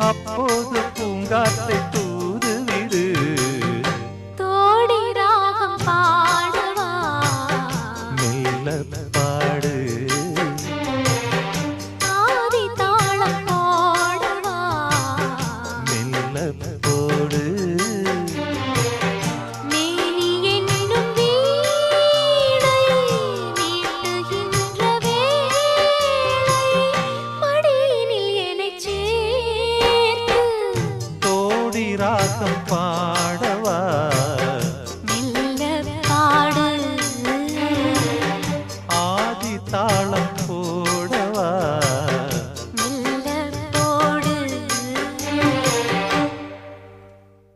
அப்போது பூங்காற்றை தூது விடு. தோடி ராகம் பாடவா மெல்ல பாடு. ஆதி தாளம் போடவா மெல்ல போடு. மேனி என்னும் வீணை மீட்டுகின்ற வேளை மடியினில் என்னைச் சேர்த்து தோடி ராகம் பாடு.